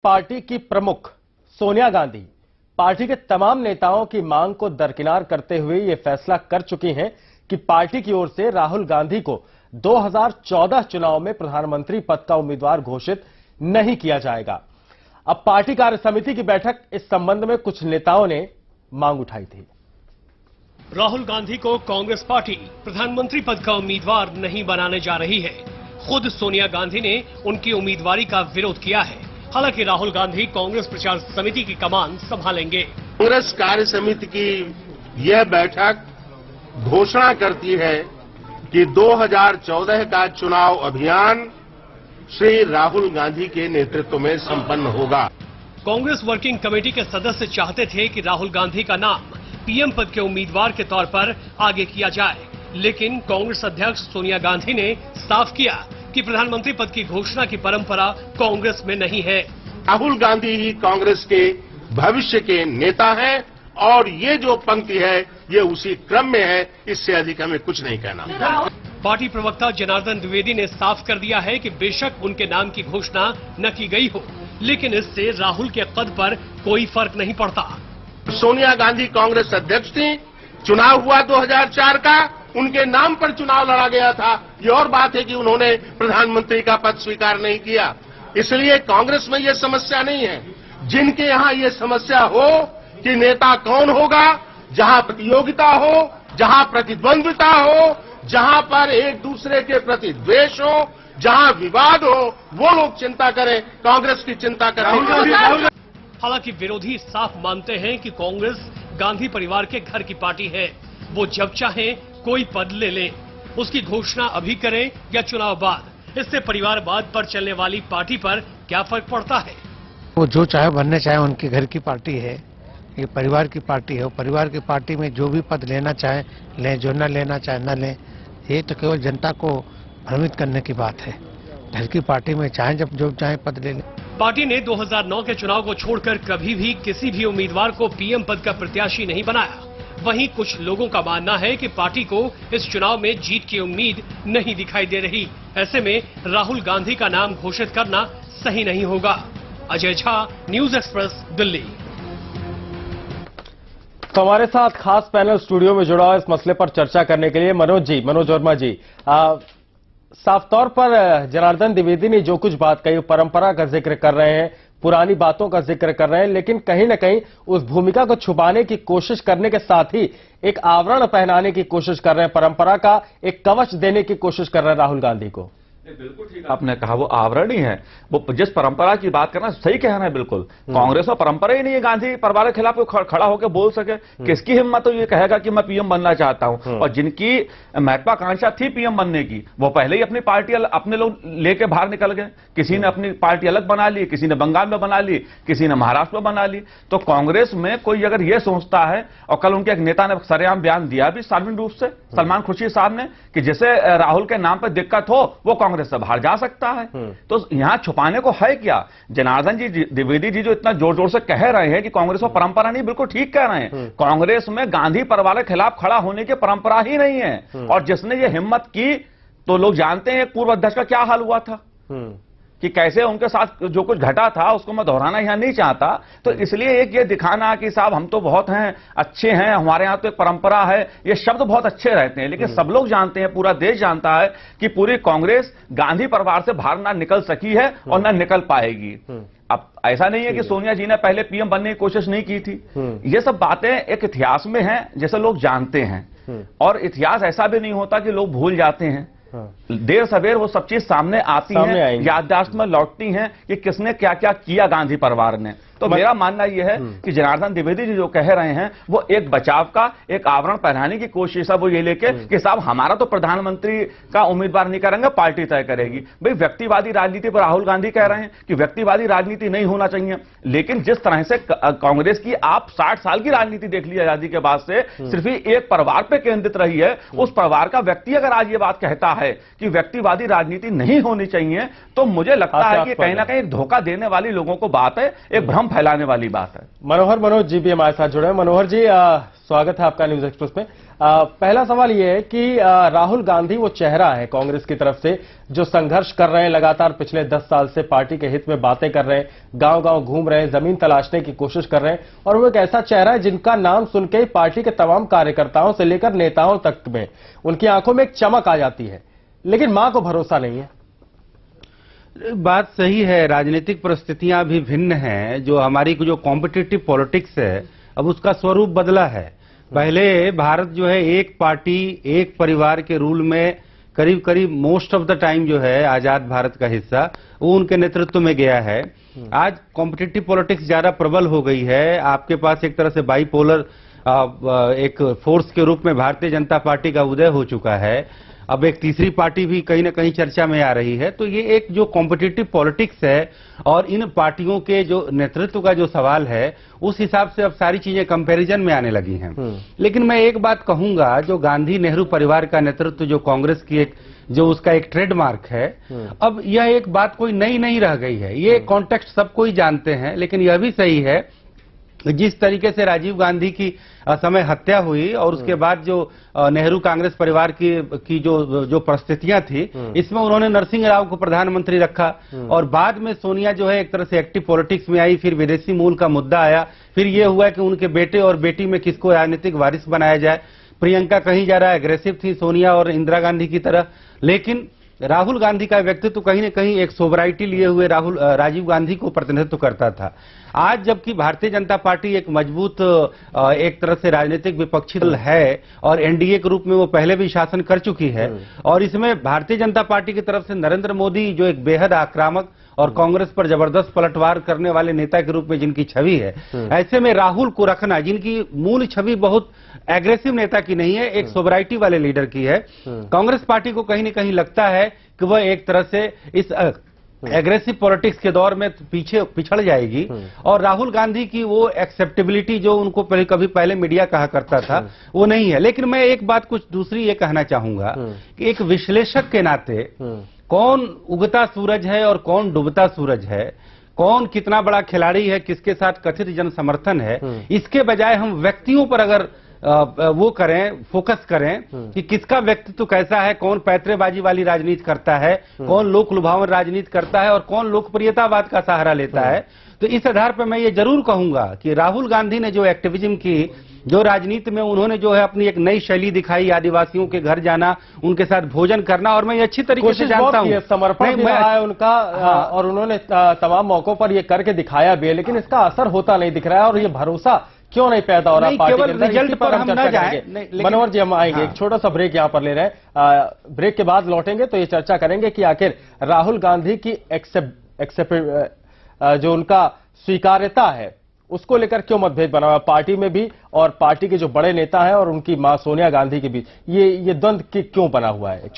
Party की प्रमुख Sonia Gandhi party के तमाम नेताओं की मांग को दरकिनार करते हुए ये फैसला कर चुकी हैं कि पार्टी की ओर से राहुल गांधी को 2014 चुनाव में प्रधानमंत्री पद का उम्मीदवार घोषित नहीं किया जाएगा। अब पार्टी कार्य समिति की बैठक इस संबंध में कुछ नेताओं ने मांग उठाई थी। राहुल गांधी को कांग्रेस पार्टी प्रधानमंत्री पद का उम्मीदवार नहीं बनाने जा रही है। खुद सोनिया गांधी ने उनकी उम्मीदवारी का विरोध किया है। हालांकि राहुल गांधी कांग्रेस प्रचार समिति की कमान संभालेंगे। कांग्रेस कार्य समिति की यह बैठक घोषणा करती है कि 2014 का चुनाव अभियान श्री राहुल गांधी के नेतृत्व में संपन्न होगा। कांग्रेस वर्किंग कमेटी के सदस्य चाहते थे कि राहुल गांधी का नाम पीएम पद के उम्मीदवार के तौर पर आगे किया जाए, लेकिन कांग्रेस अध्यक्ष सोनिया गांधी ने साफ किया कि प्रधानमंत्री पद की घोषणा की परंपरा कांग्रेस में नहीं है। राहुल गांधी ही कांग्रेस के भविष्य के नेता हैं और ये जो पंक्ति है ये उसी क्रम में है, इससे अधिक हमें कुछ नहीं कहना। पार्टी प्रवक्ता जनार्दन द्विवेदी ने साफ कर दिया है कि बेशक उनके नाम की घोषणा न की गई हो, लेकिन इससे राहुल के पद पर कोई फर्क नहीं पड़ता। सोनिया गांधी कांग्रेस अध्यक्ष थी, चुनाव हुआ 2004 का, उनके नाम पर चुनाव लड़ा गया था। ये और बात है कि उन्होंने प्रधानमंत्री का पद स्वीकार नहीं किया, इसलिए कांग्रेस में ये समस्या नहीं है। जिनके यहाँ ये समस्या हो कि नेता कौन होगा, जहाँ प्रतियोगिता हो, जहाँ प्रतिद्वंद्विता हो, जहाँ पर एक दूसरे के प्रति द्वेष हो, जहाँ विवाद हो, वो लोग चिंता करें, कांग्रेस की चिंता करें। हालांकि विरोधी साफ मानते हैं कि कांग्रेस गांधी परिवार के घर की पार्टी है। वो जब चाहें कोई पद ले लें, उसकी घोषणा अभी करें या चुनाव बाद, इससे परिवारवाद पर चलने वाली पार्टी पर क्या फर्क पड़ता है। वो जो चाहे बनने चाहे, उनके घर की पार्टी है, ये परिवार की पार्टी है। परिवार की पार्टी में जो भी पद लेना चाहे लें, जो न लेना चाहे न लें। ये तो केवल जनता को भ्रमित करने की बात है। घर की पार्टी में चाहे जब जो चाहे पद ले लें। पार्टी ने 2009 के चुनाव को छोड़कर कभी भी किसी भी उम्मीदवार को पीएम पद का प्रत्याशी नहीं बनाया। वहीं कुछ लोगों का मानना है कि पार्टी को इस चुनाव में जीत की उम्मीद नहीं दिखाई दे रही। ऐसे में राहुल गांधी का नाम घोषित करना सही नहीं होगा। Ajay Jha, news express, Delhi. तो हमारे साथ खास पैनल स्टूडियो में जुड़ा इस मसले पर चर्चा करने के लिए मनोज वर्मा जी। साफ तौर पर जनार्दन द्विवेदी ने जो कुछ बात कही, परंपरा का जिक्र कर रहे हैं, पुरानी बातों का जिक्र कर रहे हैं, लेकिन कहीं ना कहीं उस भूमिका को छुपाने की कोशिश करने के साथ ही एक आवरण पहनाने की कोशिश कर रहे हैं, परंपरा का एक कवच देने की कोशिश कर रहे हैं राहुल गांधी को। बिल्कुल ठीक आपने कहा, वो आवरण ही है। वो जिस परंपरा की बात करना सही कहना है बिल्कुल। कांग्रेस में परंपरा ही नहीं है गांधी परिवार के खिलाफ खड़ा होकर बोल सके। किसकी हिम्मत तो ये कहेगा कि मैं पीएम बनना चाहता हूं। और जिनकी महत्वाकांक्षा थी पीएम बनने की, वो पहले ही अपनी पार्टी अपने लोग लेके बाहर निकल गए। किसी ने अपनी पार्टी अलग बना ली, किसी ने बंगाल में बना ली, किसी ने महाराष्ट्र में बना ली। तो कांग्रेस में कोई अगर ये सोचता है, और कल उनके एक नेता ने सरेआम बयान दिया भी सार्वजनिक रूप से, सलमान खुर्शीद साहब ने, कि जिसे राहुल के नाम पर दिक्कत हो वो कांग्रेस से बाहर जा सकता है। तो यहां छुपाने को है क्या। जनार्दन जी द्विवेदी जी जो इतना जोर जोर से कह रहे हैं कि कांग्रेस में परंपरा नहीं, बिल्कुल ठीक कह रहे हैं। कांग्रेस में गांधी परिवार के खिलाफ खड़ा होने की परंपरा ही नहीं है। और जिसने ये हिम्मत की, तो लोग जानते हैं पूर्व अध्यक्ष का क्या हाल हुआ था, कि कैसे उनके साथ जो कुछ घटा था, उसको मैं दोहराना यहां नहीं चाहता। तो इसलिए एक ये दिखाना कि साहब हम तो बहुत हैं, अच्छे हैं, हमारे यहां तो एक परंपरा है, ये शब्द बहुत अच्छे रहते हैं, लेकिन सब लोग जानते हैं, पूरा देश जानता है कि पूरी कांग्रेस गांधी परिवार से बाहर ना निकल सकी है और ना निकल पाएगी। अब ऐसा नहीं है कि सोनिया जी ने पहले पीएम बनने की कोशिश नहीं की थी। ये सब बातें एक इतिहास में हैं, जैसे लोग जानते हैं। और इतिहास ऐसा भी नहीं होता कि लोग भूल जाते हैं। देर सवेर वो सब चीज सामने आती हैं, याददाश्त में लौटती हैं कि किसने क्या क्या किया गांधी परिवार ने। तो मेरा मानना यह है कि जनार्दन द्विवेदी जी जो कह रहे हैं वो एक बचाव का, एक आवरण पहनाने की कोशिश है। वो ये लेके कि साहब हमारा तो प्रधानमंत्री का उम्मीदवार नहीं करेंगे, पार्टी तय करेगी। भाई व्यक्तिवादी राजनीति पर राहुल गांधी कह रहे हैं कि व्यक्तिवादी राजनीति नहीं होना चाहिए, लेकिन जिस तरह से कांग्रेस की आप 60 साल की राजनीति देख ली आजादी के बाद से, सिर्फ ही एक परिवार पर केंद्रित रही है। उस परिवार का व्यक्ति अगर आज ये बात कहता है कि व्यक्तिवादी राजनीति नहीं होनी चाहिए, तो मुझे लगता है कि कहीं ना कहीं एक धोखा देने वाली लोगों को बात है, एक भ्रम भ्रम फैलाने वाली बात है। मनोज जी भी हमारे साथ जुड़े हैं। मनोहर जी, स्वागत है आपका न्यूज एक्सप्रेस में। पहला सवाल ये है कि राहुल गांधी वो चेहरा है कांग्रेस की तरफ से जो संघर्ष कर रहे हैं लगातार पिछले 10 साल से, पार्टी के हित में बातें कर रहे हैं, गांव-गांव घूम रहे हैं, जमीन तलाशने की कोशिश कर रहे हैं, और वो एक ऐसा चेहरा है जिनका नाम सुन के ही पार्टी के तमाम कार्यकर्ताओं से लेकर नेताओं तक में उनकी आंखों में एक चमक आ जाती है, लेकिन मां को भरोसा नहीं है। बात सही है, राजनीतिक परिस्थितियां भी भिन्न हैं। जो हमारी जो कॉम्पिटिटिव पॉलिटिक्स है अब उसका स्वरूप बदला है। पहले भारत जो है एक पार्टी एक परिवार के रूल में करीब करीब मोस्ट ऑफ द टाइम जो है आजाद भारत का हिस्सा वो उनके नेतृत्व में गया है। आज कॉम्पिटिटिव पॉलिटिक्स ज्यादा प्रबल हो गई है। आपके पास एक तरह से बाईपोलर एक फोर्स के रूप में भारतीय जनता पार्टी का उदय हो चुका है। अब एक तीसरी पार्टी भी कहीं ना कहीं चर्चा में आ रही है। तो ये एक जो कॉम्पिटिटिव पॉलिटिक्स है और इन पार्टियों के जो नेतृत्व का जो सवाल है उस हिसाब से अब सारी चीजें कंपैरिजन में आने लगी हैं। लेकिन मैं एक बात कहूंगा, जो गांधी नेहरू परिवार का नेतृत्व जो कांग्रेस की एक जो उसका एक ट्रेडमार्क है, अब यह एक बात कोई नई नहीं रह गई है। ये कॉन्टेक्स्ट सब कोई जानते हैं। लेकिन यह भी सही है जिस तरीके से राजीव गांधी की समय हत्या हुई और उसके बाद जो नेहरू कांग्रेस परिवार की जो परिस्थितियां थी, इसमें उन्होंने नरसिंह राव को प्रधानमंत्री रखा और बाद में सोनिया जो है एक तरह से एक्टिव पॉलिटिक्स में आई। फिर विदेशी मूल का मुद्दा आया। फिर यह हुआ कि उनके बेटे और बेटी में किसको राजनीतिक वारिस बनाया जाए। प्रियंका कहीं ज्यादा एग्रेसिव थी सोनिया और इंदिरा गांधी की तरह, लेकिन राहुल गांधी का व्यक्तित्व कहीं न कहीं एक सोबराइटी लिए हुए राजीव गांधी को प्रतिनिधित्व करता था। आज जबकि भारतीय जनता पार्टी एक मजबूत एक तरह से राजनीतिक विपक्षी दल है और एनडीए के रूप में वो पहले भी शासन कर चुकी है, और इसमें भारतीय जनता पार्टी की तरफ से नरेंद्र मोदी जो एक बेहद आक्रामक और कांग्रेस पर जबरदस्त पलटवार करने वाले नेता के रूप में जिनकी छवि है, ऐसे में राहुल को रखना, जिनकी मूल छवि बहुत एग्रेसिव नेता की नहीं है, एक सोबराइटी वाले लीडर की है, कांग्रेस पार्टी को कहीं न कहीं लगता है कि वह एक तरह से इस एग्रेसिव पॉलिटिक्स के दौर में पीछे पिछड़ जाएगी और राहुल गांधी की वो एक्सेप्टेबिलिटी जो उनको कभी पहले मीडिया कहा करता था वो नहीं है। लेकिन मैं एक बात कुछ दूसरी ये कहना चाहूंगा कि एक विश्लेषक के नाते कौन उगता सूरज है और कौन डूबता सूरज है, कौन कितना बड़ा खिलाड़ी है, किसके साथ कथित जन समर्थन है, इसके बजाय हम व्यक्तियों पर अगर वो करें, फोकस करें कि किसका व्यक्तित्व कैसा है, कौन पैतरेबाजी वाली राजनीति करता है, कौन लोक लुभावन राजनीति करता है और कौन लोकप्रियतावाद का सहारा लेता है, तो इस आधार पर मैं ये जरूर कहूंगा कि राहुल गांधी ने जो एक्टिविज्म की, जो राजनीति में उन्होंने जो है अपनी एक नई शैली दिखाई, आदिवासियों के घर जाना, उनके साथ भोजन करना, और मैं ये अच्छी तरीके से जानता हूं, समर्पण भी रहा है उनका। और उन्होंने तमाम मौकों पर ये करके दिखाया भी है, लेकिन इसका असर होता नहीं दिख रहा है और ये भरोसा क्यों नहीं पैदा हो रहा पार्टी के अंदर, रिजल्ट पर हम ना जाएं। मनोहर जी, हम आएंगे, एक छोटा सा ब्रेक यहां पर ले रहे हैं। ब्रेक के बाद लौटेंगे तो ये चर्चा करेंगे कि आखिर राहुल गांधी की जो उनका स्वीकार्यता है उसको लेकर क्यों मतभेद बना हुआ पार्टी में भी और पार्टी के जो बड़े नेता हैं और उनकी मां सोनिया गांधी के बीच, ये द्वंद्व क्यों बना हुआ है।